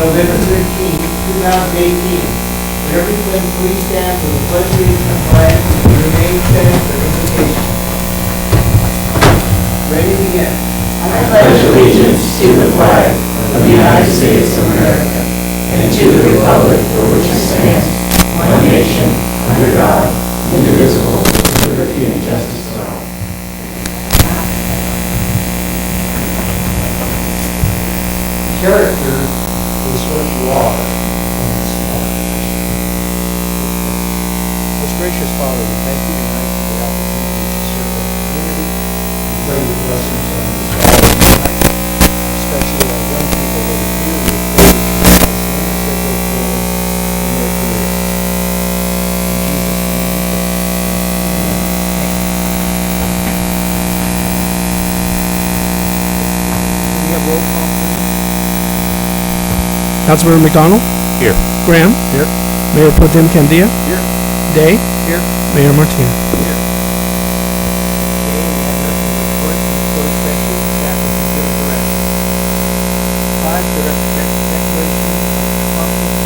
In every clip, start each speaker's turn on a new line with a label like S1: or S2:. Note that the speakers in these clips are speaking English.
S1: November 13, 2018. Would everyone please stand for the pledge of allegiance and flag and remain standing for invocation. Ready, begin.
S2: I pledge allegiance to the flag of the United States of America and to the republic for which it stands, one nation, under God, indivisible, with liberty and justice for all.
S3: Character is what you are when it's not. Most gracious Father, we thank you tonight for the opportunity to serve our community. We pray your blessings on this gathering tonight, especially our young people that are here. We pray that you bless them as they go forward in their careers. In Jesus' name we pray. Can we have roll call, please?
S4: Councilmember McDonald?
S5: Here.
S4: Graham?
S5: Here.
S4: Mayor Pro Tem Candia?
S3: Here.
S4: Day?
S3: Here.
S4: Mayor Martinez?
S3: Here. Okay, we have nothing to report from the closed session. Staff is to give a direction. 5, direct declaration of conflict.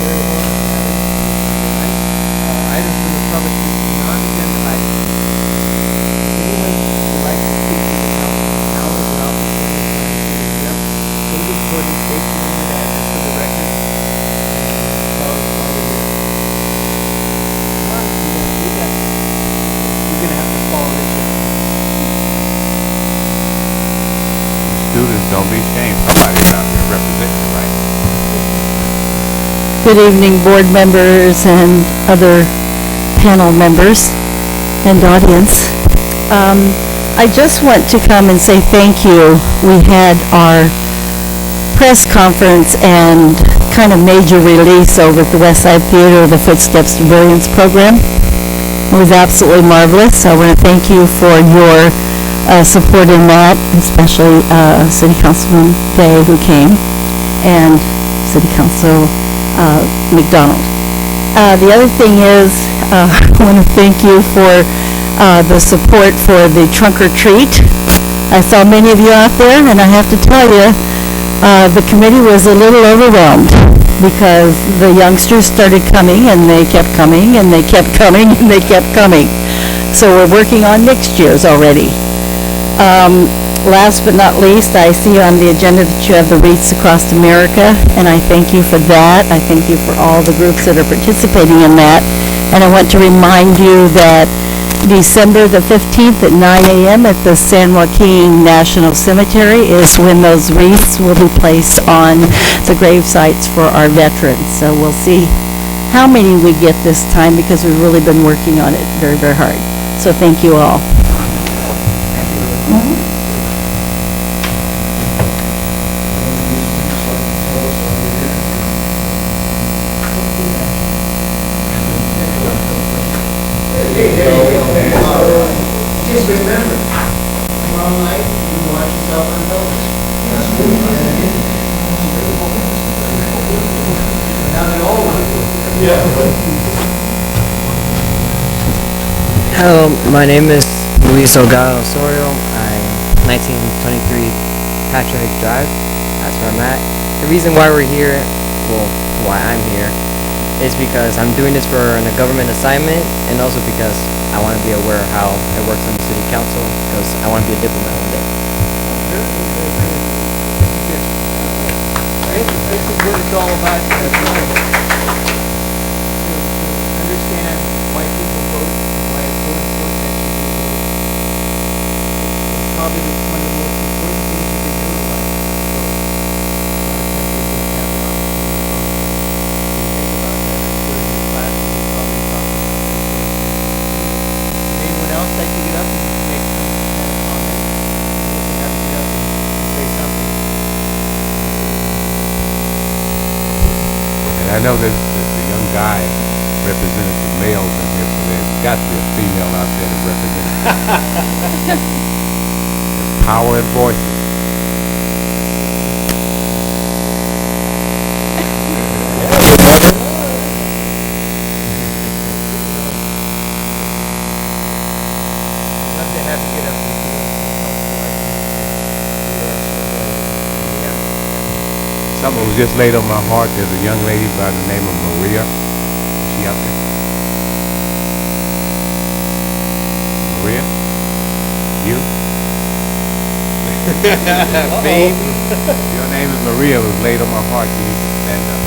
S3: Carry on matters tonight. Items in the public non-agenda items. Anyone would like to speak to the council, now is an opportunity to speak up. Please record and state your name and address for the record. And tell us why you're here. Come on, you're gonna do that. You're gonna have to follow Richard.
S5: Students, don't be ashamed. Somebody's out here representing you, right?
S6: Good evening, board members and other panel members and audience. I just want to come and say thank you. We had our press conference and kind of major release over at the West Side Theater, the Footsteps to Brilliance program. It was absolutely marvelous. I want to thank you for your support in that, especially City Councilman Day, who came, and City Council McDonald. The other thing is, I want to thank you for the support for the trunk or treat. I saw many of you out there, and I have to tell you, the committee was a little overwhelmed because the youngsters started coming, and they kept coming, and they kept coming, and they kept coming. So we're working on next year's already. Last but not least, I see on the agenda that you have the Wreaths across America, and I thank you for that. I thank you for all the groups that are participating in that. And I want to remind you that December the 15th at 9 a.m. at the San Joaquin National Cemetery is when those wreaths will be placed on the grave sites for our veterans. So we'll see how many we get this time because we've really been working on it very, very hard. So thank you all.
S1: Just remember, tomorrow night you can watch yourself on television. Now they all want to do it. Yeah.
S7: Hello, my name is Luis Delgado Osorio. I'm 1923 Patrick Drive. That's where I'm at. The reason why we're here, well, why I'm here, is because I'm doing this for a government assignment, and also because I want to be aware of how it works on the city council, because I want to be a diplomat one day.
S3: This is what it's all about, to understand why people vote and why it's so important that you do vote. It's probably one of the most important things you can do in life, vote. A lot of countries don't have the opportunity to vote. When you think about that, I'm sure in your classes you probably talked about that sort of thing. Would anyone else like to get up and make some kind of comment? You can have to get up and say something.
S5: And I know that the young guy represented the males in here, so there's got to be a female out there to represent the power and voices.
S3: Love to have you get up if you don't feel comfortable. I think we are sort of
S5: Something was just laid on my heart. There's a young lady by the name of Maria. Is she out there? Maria? You?
S2: Babe.
S5: Your name is Maria. Was laid on my heart. You need to stand up.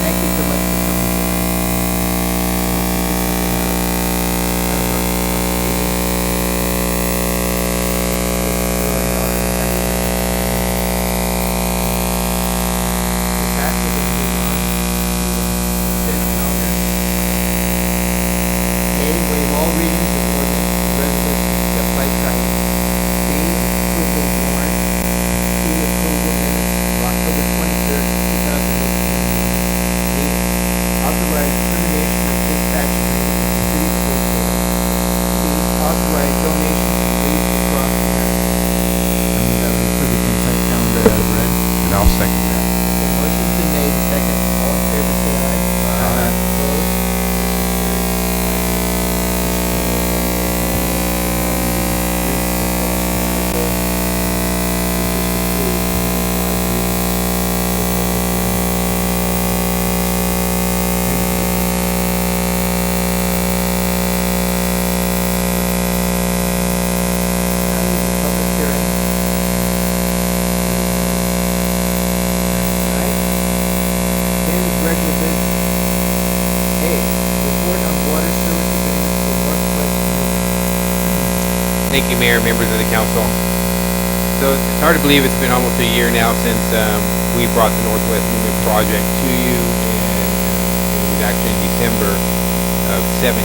S3: Thank you so much for coming tonight.
S8: Thank you, Mayor, members of the council. So it's hard to believe it's been almost a year now since we brought the Northwest Newman project to you, and it was actually in December of 17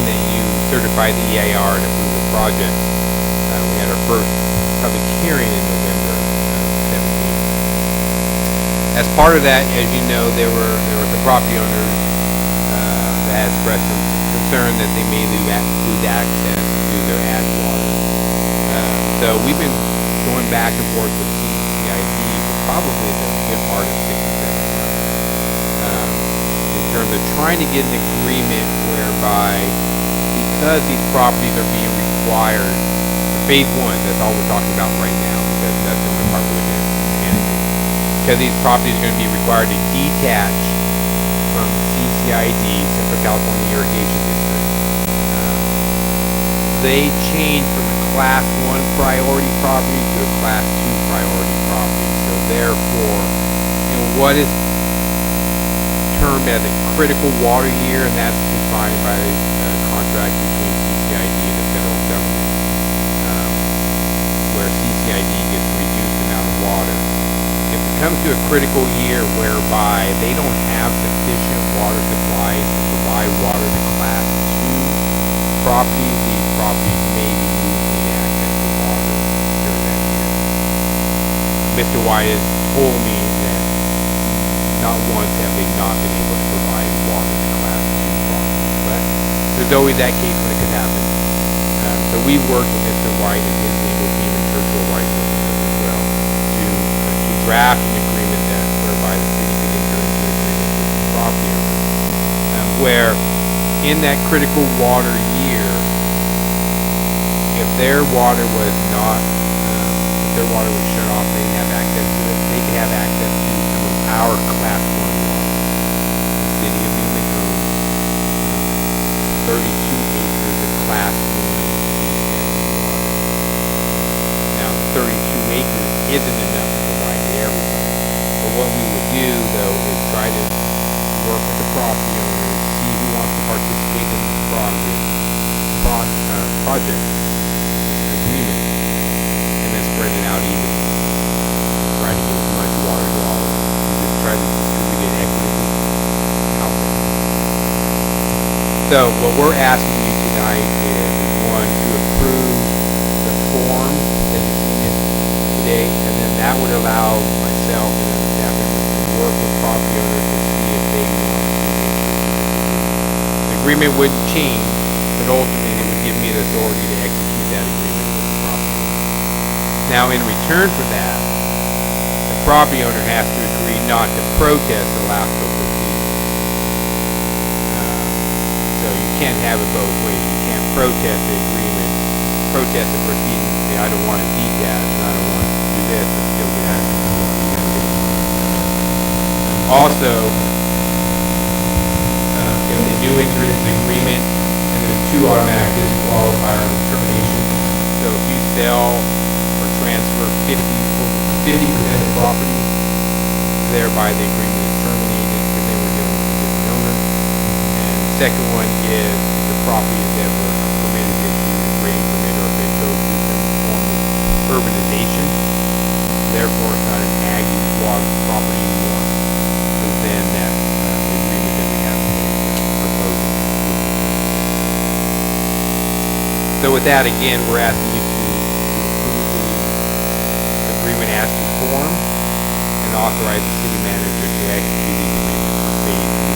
S8: that you certified the EIR and approved the project. We had our first public hearing in November of 17. As part of that, as you know, there were some property owners that had expressed some concern that they may lose access to their ag water. So we've been going back and forth with CCID for probably the good part of 6 or 7 months in terms of trying to get an agreement whereby, because these properties are being required for phase 1, that's all we're talking about right now, because that's the only part we're going to manage. Because these properties are going to be required to detach from CCID, Central California Irrigation District. They change from a Class 1 priority property to a Class 2 priority property. So therefore, in what is termed as a critical water year, and that's defined by the contract between CCID and the federal government, where CCID gets a reduced amount of water. If it comes to a critical year whereby they don't have sufficient water supplies to provide water to Class 2 properties, these properties may be losing access to water during that year. Mr. White has told me that not once have they not been able to provide water to Class 2 properties, but there's always that case when it could happen. So we worked with Mr. White and his legal team, and Churchill White worked with us as well, to draft an agreement that whereby the city could enter into agreements with the property owners, where in that critical water year, if their water was not, if their water was shut off, they didn't have access to it, they could have access to some of our Class 1 water. The city of Newman owns 32 acres of Class 1 CCID water. Now, the 32 acres isn't enough to provide to everybody. But what we would do, though, is try to work with the property owners, see who wants to participate in this project agreement, and then spread it out evenly. Try to get as much water to all of them. Just try to distribute it equitably out there. So what we're asking you tonight is one, to approve the form as you've seen it today, and then that would allow myself and the staff members to work with property owners to see if they want to enter into the agreement. The agreement wouldn't change, but ultimately it would give me the authority to execute that agreement with the property owner. Now, in return for that, the property owner has to agree not to protest the LAFCO proceedings. So you can't have it both ways. You can't protest the agreement protest the proceedings, say, I don't want to detach, and I don't want to do this, but still get access to the water. Also, if they do enter into an agreement, and there's two automatic disqualifiers of termination. So if you sell or transfer 50% of the property, thereby the agreement is terminated because they were dealing with a different owner. And the second one is if the property is ever permitted to issue a grading permit, or if it goes through some form of urbanization, therefore it's not an ag use property anymore. So then that the agreement that we have in place proposing would be terminated. So with that, again, we're asking you to approve the agreement as to form, and authorize the city manager to execute the agreement for phase 1.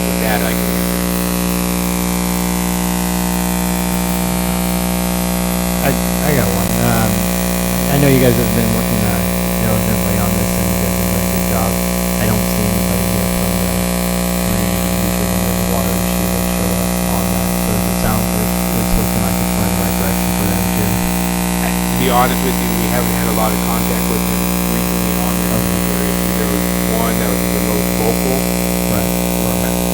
S8: With that, I can answer your question.
S9: I got one. I know you guys have been working diligently on this, and you guys have done a good job. I don't see anybody here from the community usually when there's a water issue that show up on that. So does it sound it's looking like it's going in the right direction for them too?
S8: To be honest with you, we haven't had a lot of contact with them recently on this particular issue. There was one that was the most vocal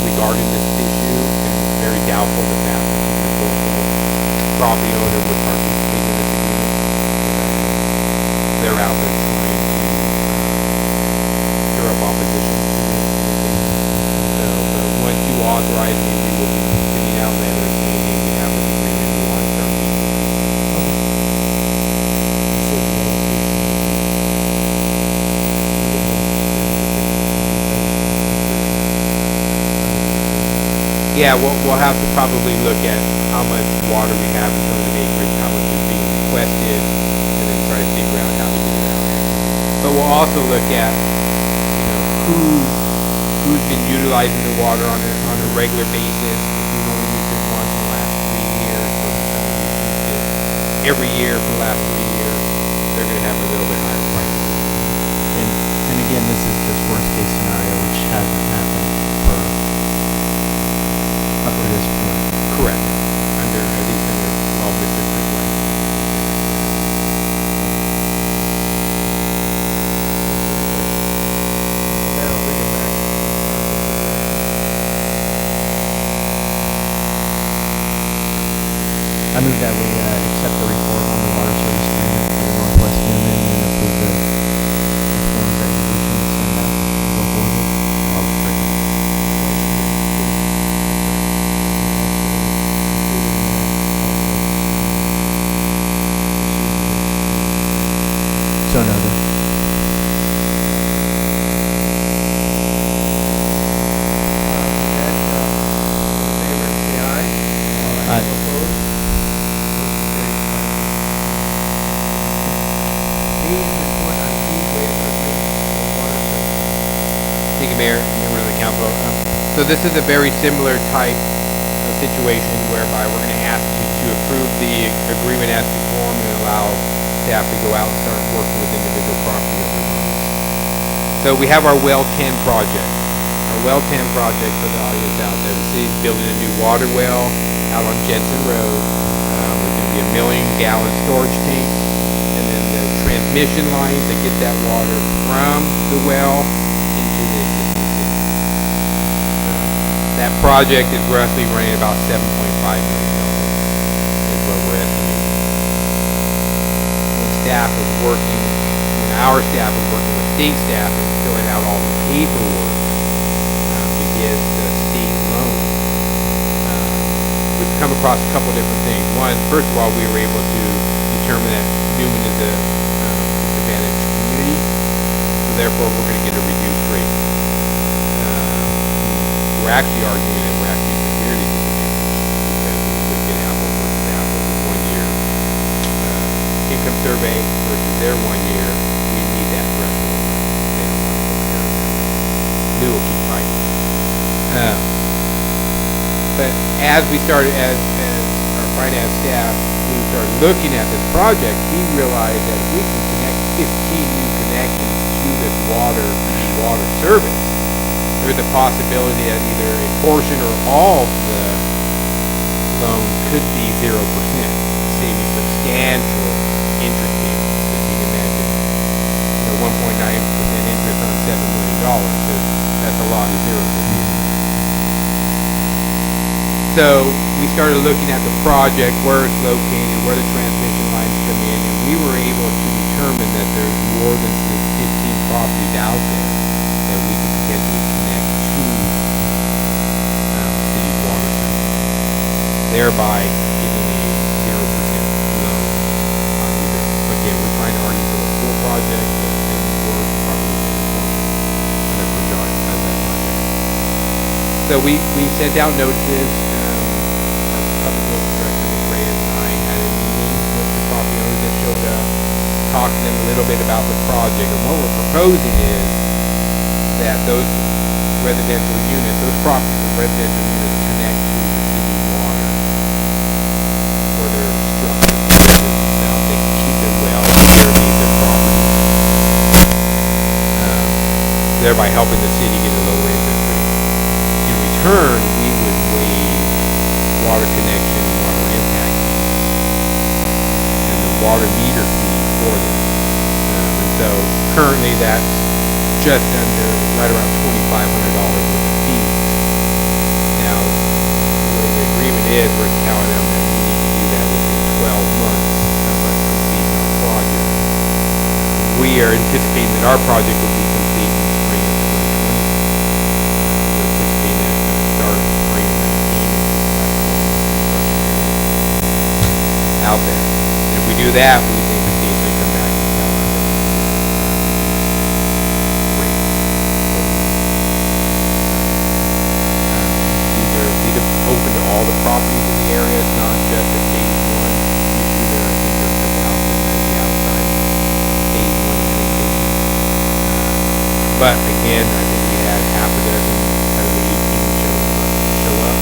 S8: regarding this issue, and it's very doubtful that that particular vocal property owner would participate in this agreement. They're out there trying to stir up opposition to this. So, but once you authorize me, we will be sending out letters saying, hey, we have this agreement, we want to start meeting with you. Yeah, we'll have to probably look at how much water we have in terms of acreage, how much is being requested, and then try to figure out how to get it out there. But we'll also look at, who's been utilizing the water on a regular basis. If you've only used it once in the last 3 years, or if someone who's used it every year for the last 3 years, they're going to have a little bit higher price.
S9: And again, this is just worst case scenario, which hasn't happened for up to this point.
S8: Correct. At least under, well, Mr. Chris.
S3: That'll bring it back.
S9: I move that we accept the report on the water service agreement for the Northwest Newman and approve the forms resolution that's sent out. Go forward with. So noted.
S8: Thank you, Mayor, and members of the council. So this is a very similar type of situation whereby we're going to ask you to approve the agreement as to form and allow staff to go out and start working with individual property owners on this. So we have our Well 10 project. Our Well 10 project, for the audience out there, the city's building a new water well out on Jensen Road. There's going to be a 1 million gallon storage tank, and then the transmission lines that get that water from the well into the existing city. That project is roughly running about $7.5 million is what we're estimating. When our staff is working with state staff and filling out all the paperwork to get the state loan, we've come across a couple different things. One, first of all, we were able to determine that Newman is a disadvantaged community, so therefore we're going to get a reduced rate. We're actually arguing that we're actually severely disadvantaged because when you look at apples versus apples in 1 year income survey versus their 1 year, we need that threshold. They don't want to compare that. We will keep fighting. But as we started, as our finance staff, we started looking at this project, we realized that if we can connect 15 new connections to this water service, there's a possibility that either a portion or all of the loan could be 0%. saving substantial interest payments. If you can imagine, 1.9% interest on $7 million. That's a lot of zeros. So we started looking at the project, where it's located, where the transmission lines come in, and we were able to determine that there's more than 15 properties out there that we could potentially connect to the city's water system, thereby getting a 0% loan on either. Again, we're trying to argue for the full project, but then we're probably within a portion of that project. So we sent out notices. Our public works director, Ray, and I had a meeting with the property owners that showed up, talked to them a little bit about the project. And what we're proposing is that those residential units, those properties with residential units connect to the city water for their structures, themselves. They can keep their wells underneath their properties, thereby helping the city get a lower interest rate. In return, we would waive water connection and water impact fees and the water meter fee for them. And so currently that's just under, right around $2,500 worth of fees. Now, the way the agreement is, we're telling them that we need to do that within 12 months of us completing our project. We are anticipating that our project will be complete in spring of 2020. We're anticipating that it's going to start spring of 19 and take about 12 months construction period out there. And if we do that, we think the state's going to come back and tell us that we can reduce rates for these are open to all the properties in the area. It's not just a phase one issue. I think there are a couple houses that the outside phase one annexation. But again, I think we had half a dozen out of the 18 show up.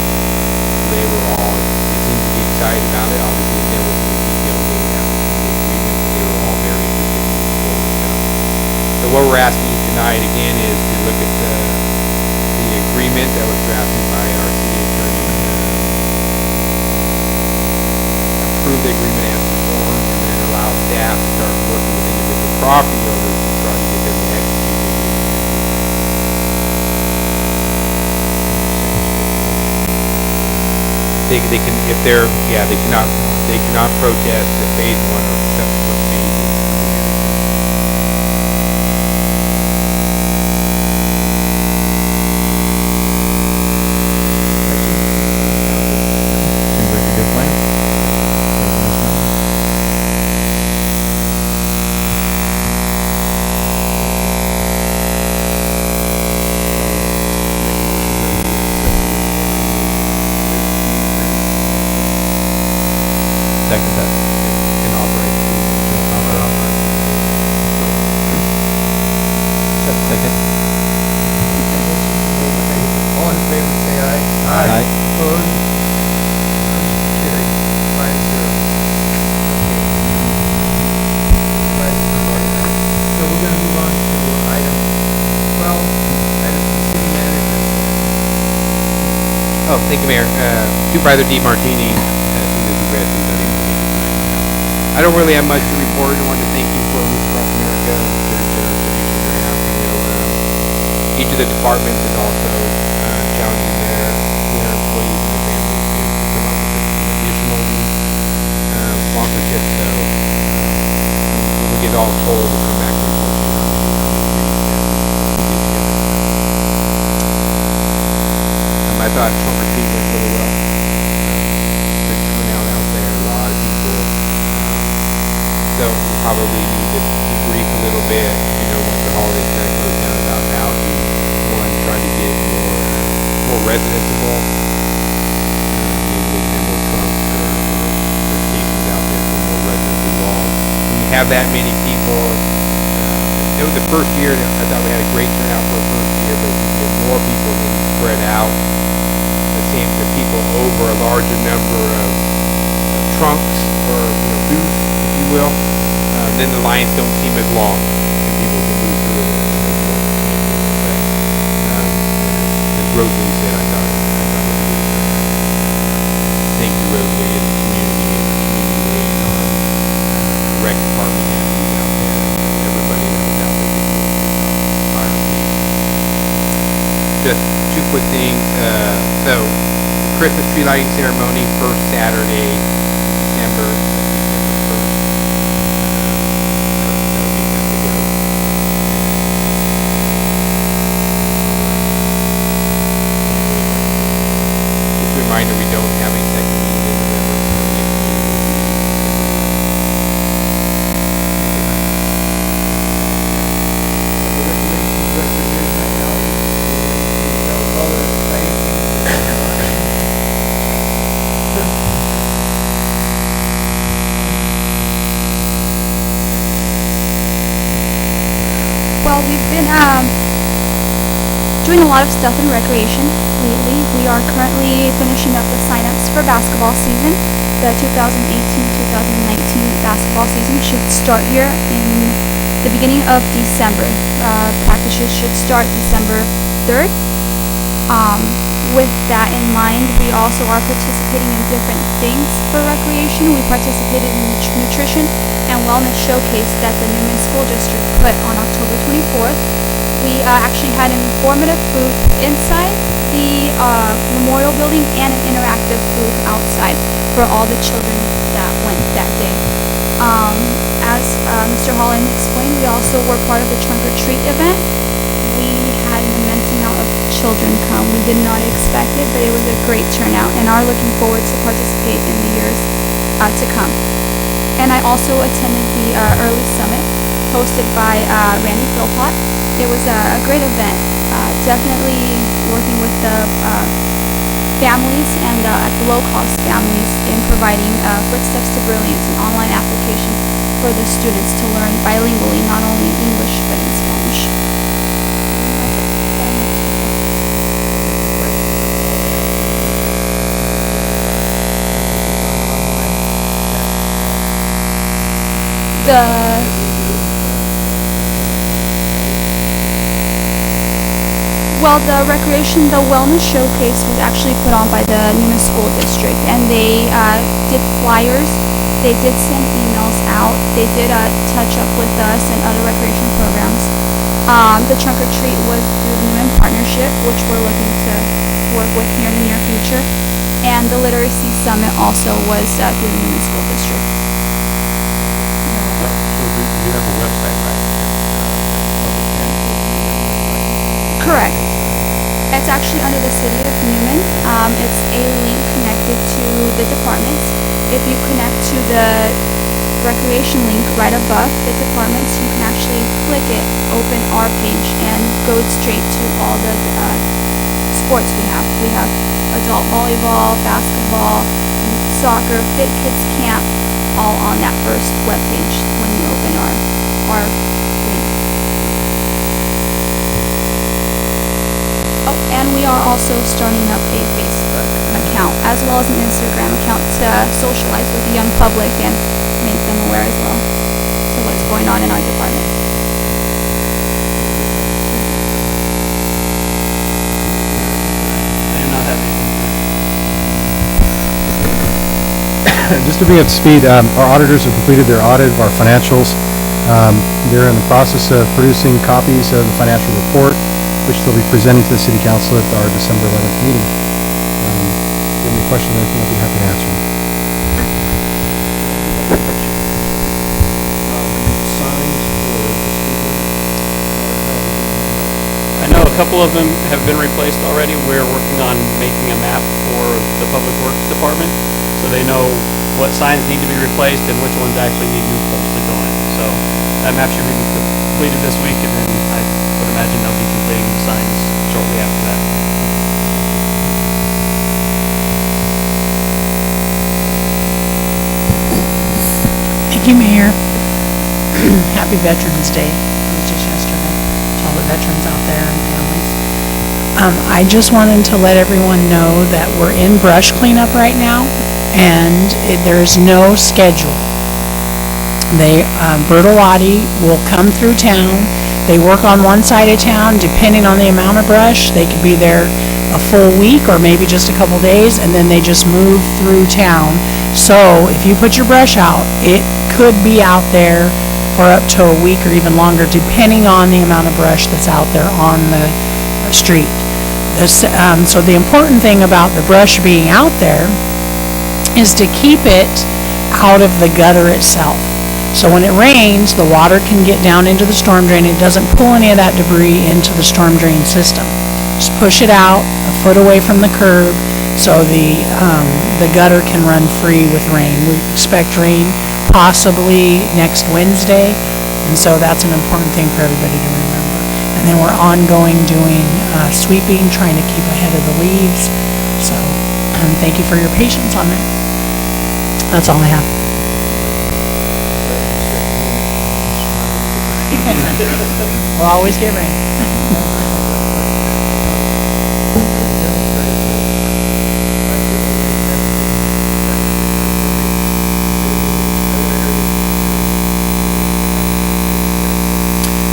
S8: They were all, they seemed to be excited about it. Obviously, they dealt with more details. They would have to see the agreement, but they were all very interested in moving forward. So what we're asking you tonight again is to look at the agreement that was drafted by our city attorney, approve the agreement as performed, and then allow staff to start working with individual property owners to try to get them to execute the agreement. They can, if they're, yeah, they cannot protest the phase one or subsequent phases of the annexation.
S9: Seems like a good plan. Second that.
S8: And authorize
S9: Second.
S3: All in favor, say aye.
S9: Aye.
S3: Opposed? Motion carried, 5-0. Okay. So we're gonna move on to item 12, item from the city manager.
S8: Oh, thank you, Mayor. Supervisor DeMartini, as soon as regrets he's not able to make it tonight. I don't really have much to report. I wanted to thank you for Wreaths Across America, very generous donation you're asking. Each of the departments is also challenging their employees and their families to come up with some additional sponsorship. So when we get all told, we'll come back and report to you how many Wreaths that we did together. I thought trunk or treat went really well. Good turnout out there, a lot of people. So we'll probably need to debrief a little bit, once the holidays kind of close down about how to, one, try to get more residents involved. Maybe looking at more trunks or stations out there for more residents involved. When you have that many people, it was the first year, and I thought we had a great turnout for the first year, but if we can get more people maybe spread out, the people over a larger number of trunks or booths, if you will, then the lines don't seem as long and people can move through it and there's more of a chance to get there. But as Rosalie said, I thought it was a good turnout. Thank you, Rosalie, and the community lady tree lighting ceremony first Saturday in December, December 1st. That would be good to go. Just a reminder, we don't have a second meeting in November. Our next meeting will be
S3: The recreation director here tonight, Ally. Can you tell us all the exciting things that are going on?
S10: Well, we've been doing a lot of stuff in recreation lately. We are currently finishing up the sign-ups for basketball season. The 2018-2019 basketball season should start here in the beginning of December. Practices should start December 3rd. With that in mind, we also are participating in different things for recreation. We participated in the nutrition and wellness showcase that the Newman School District put on October 24th. We actually had an informative booth inside the memorial building and an interactive booth outside for all the children that went that day. As Mr. Holland explained, we also were part of the trunk or treat event. We had an immense amount of children come. We did not expect it, but it was a great turnout and are looking forward to participate in the years to come. And I also attended the early summit hosted by Randy Philpott. It was a great event, definitely working with the families and at the low-cost families in providing Footsteps to Brilliance, an online application for the students to learn bilingually, not only in English but in Spanish. The recreation, the wellness showcase was actually put on by the Newman School District, and they did flyers, they did send emails out, they did touch up with us and other recreation programs. The trunk or treat was through the Newman Partnership, which we're looking to work with here in the near future, and the literacy summit also was through the Newman School District.
S5: So you have a website, right?
S10: Correct. It's actually under the city of Newman. It's a link connected to the departments. If you connect to the recreation link right above the departments, you can actually click it, open our page, and go straight to all the sports we have. We have adult volleyball, basketball, soccer, Fit Kids Camp, all on that first webpage when you open our link. Oh, and we are also starting up a Facebook account as well as an Instagram account to socialize with the young public and make them aware as well to what's going on in our department.
S9: I do not have anything.
S4: Just to bring up to speed, our auditors have completed their audit of our financials. They're in the process of producing copies of the financial report, which they'll be presenting to the City Council at our December 11th meeting. If you have any questions or anything, I'll be happy to answer them.
S9: I know a couple of them have been replaced already. We're working on making a map for the Public Works Department, so they know what signs need to be replaced and which ones actually need new poles to go in. So that map should be completed this week, and then I would imagine they'll be completing the signs shortly after that.
S11: Thank you, Mayor. Happy Veterans Day. It was just yesterday to all the veterans out there and families. I just wanted to let everyone know that we're in brush cleanup right now, and there's no schedule. Bertolotti will come through town. They work on one side of town, depending on the amount of brush. They could be there a full week or maybe just a couple days, and then they just move through town. So if you put your brush out, it could be out there for up to a week or even longer, depending on the amount of brush that's out there on the street. So the important thing about the brush being out there is to keep it out of the gutter itself. So when it rains, the water can get down into the storm drain. It doesn't pull any of that debris into the storm drain system. Just push it out a foot away from the curb so the gutter can run free with rain. We expect rain possibly next Wednesday, and so that's an important thing for everybody to remember. And then we're ongoing doing sweeping, trying to keep ahead of the leaves. So thank you for your patience on that. That's all I have. We'll always get rain.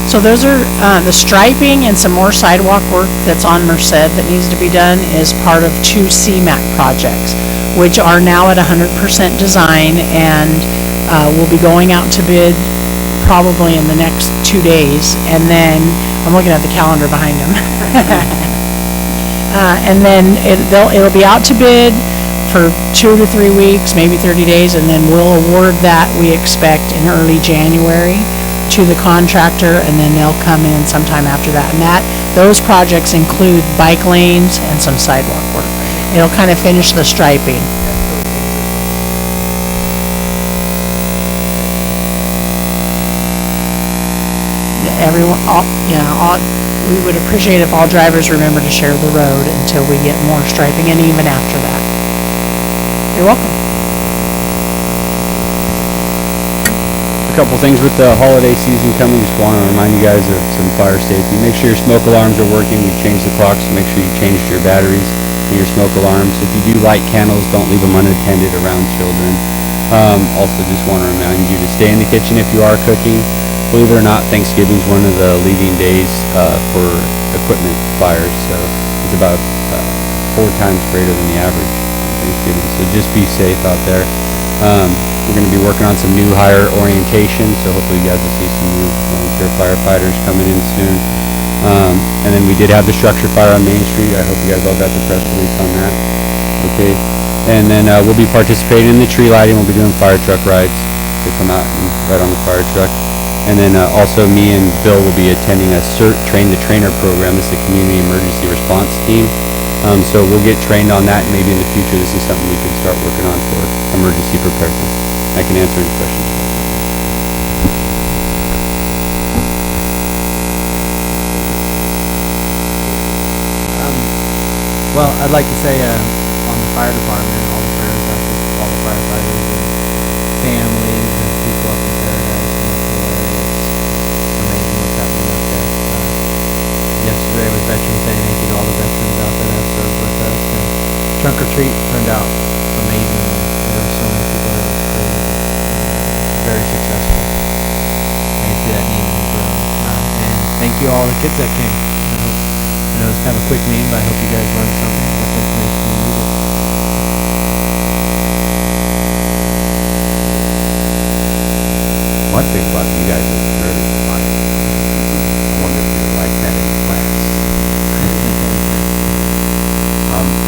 S11: So those are the striping and some more sidewalk work that's on Merced that needs to be done is part of 2 CMAQ projects, which are now at 100% design, and will be going out to bid probably in the next 2 days. And then I'm looking at the calendar behind them. And then it'll be out to bid for 2 to 3 weeks, maybe 30 days, and then we'll award that, we expect, in early January to the contractor, and then they'll come in sometime after that. And those projects include bike lanes and some sidewalk work. It'll kind of finish the striping. We would appreciate if all drivers remember to share the road until we get more striping, and even after that. You're welcome.
S12: A couple things with the holiday season coming. Just want to remind you guys of some fire safety. Make sure your smoke alarms are working. We changed the clocks. Make sure you changed your batteries and your smoke alarms. If you do light candles, don't leave them unattended around children. Also, just want to remind you to stay in the kitchen if you are cooking. Believe it or not, Thanksgiving is one of the leading days for equipment fires. So it's about 4 times greater than the average on Thanksgiving. So just be safe out there. We're going to be working on some new hire orientation, so hopefully you guys will see some new volunteer firefighters coming in soon. And then we did have the structure fire on Main Street. I hope you guys all got the press release on that. Okay. And then we'll be participating in the tree lighting. We'll be doing fire truck rides to come out and ride on the fire truck. And then also me and Bill will be attending a CERT Train the Trainer program. This is a community emergency response team. So we'll get trained on that, and maybe in the future this is something we can start working on for emergency preparedness. I can answer any questions.
S9: Well, I'd like to say on the fire department, all the prayers out to all the firefighters and families and people up in Paradise and up the area. It's amazing what's happening up there. Yesterday was Veterans Day. Thank you to all the veterans out there that served with us. And trunk or treat turned out amazingly. There were so many people that were crazy. Very successful. I can see that need to be grown. And thank you all the kids that came. I know it's kind of a quick meeting, but I hope you guys learned something with the information you needed.
S5: One thing about you guys is really quiet. I wonder if you're like that in class.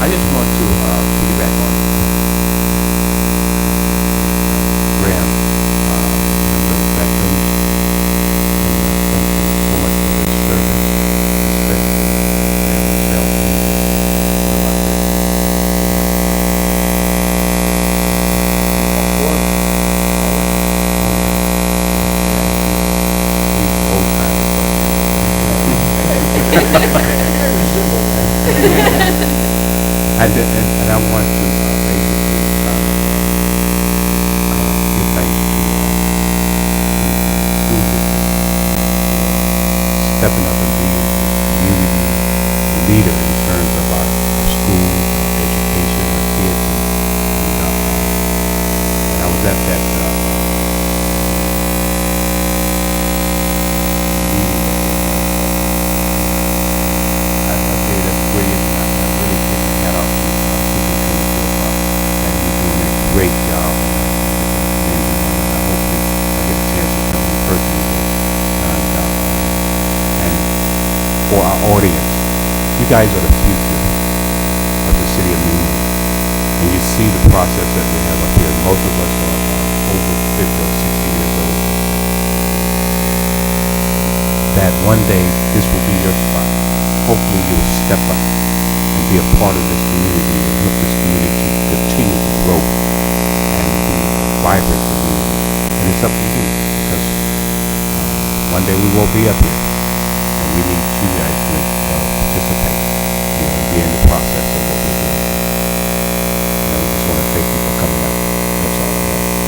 S5: I just want to piggyback on Graham, number of veterans, and thank them so much for their service, especially Graham himself. And I want to basically give thanks to school districts stepping up and being a community leader in terms of our schools, our education, our kids, and I was at that meeting that I tell you that's brilliant. I really take my hat off to great job, and hopefully I get a chance to tell him personally. And for our audience, you guys are the future. and you see the process that we have up here. Most of us are over 50 or 60 years old. That one day this will be your spot. Hopefully you'll step up and be a part of this community and help this community continue to grow and be a vibrant community. And it's up to you because one day we will be up here and we need you guys to participate, and be in the process of what we're doing. And I just want to thank you for coming out. That's all I have.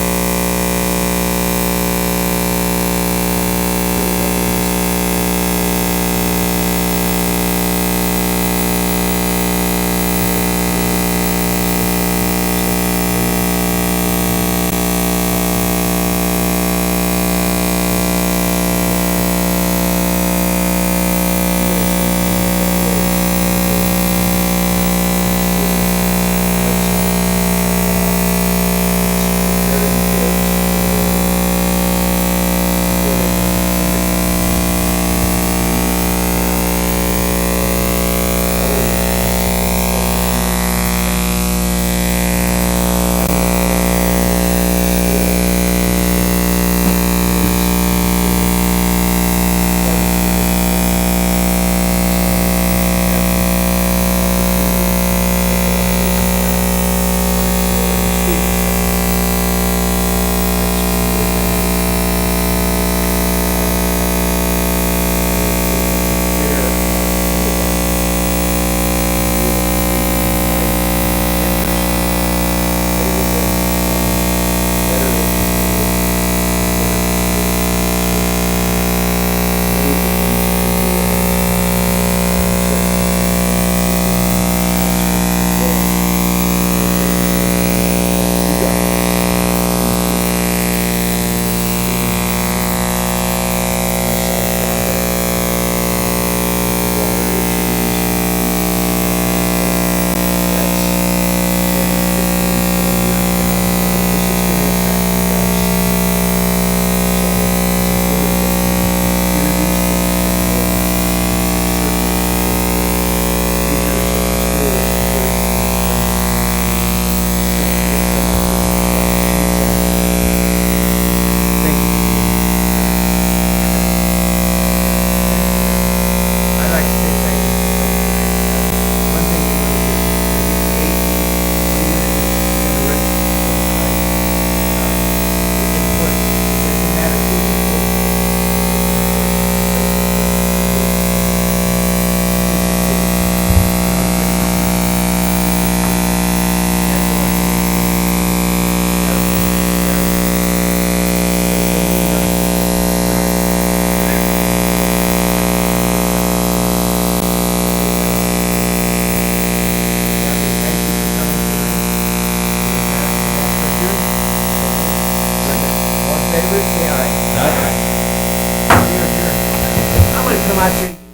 S1: favor, say aye. Aye. We are adjourned. I'm gonna come out here.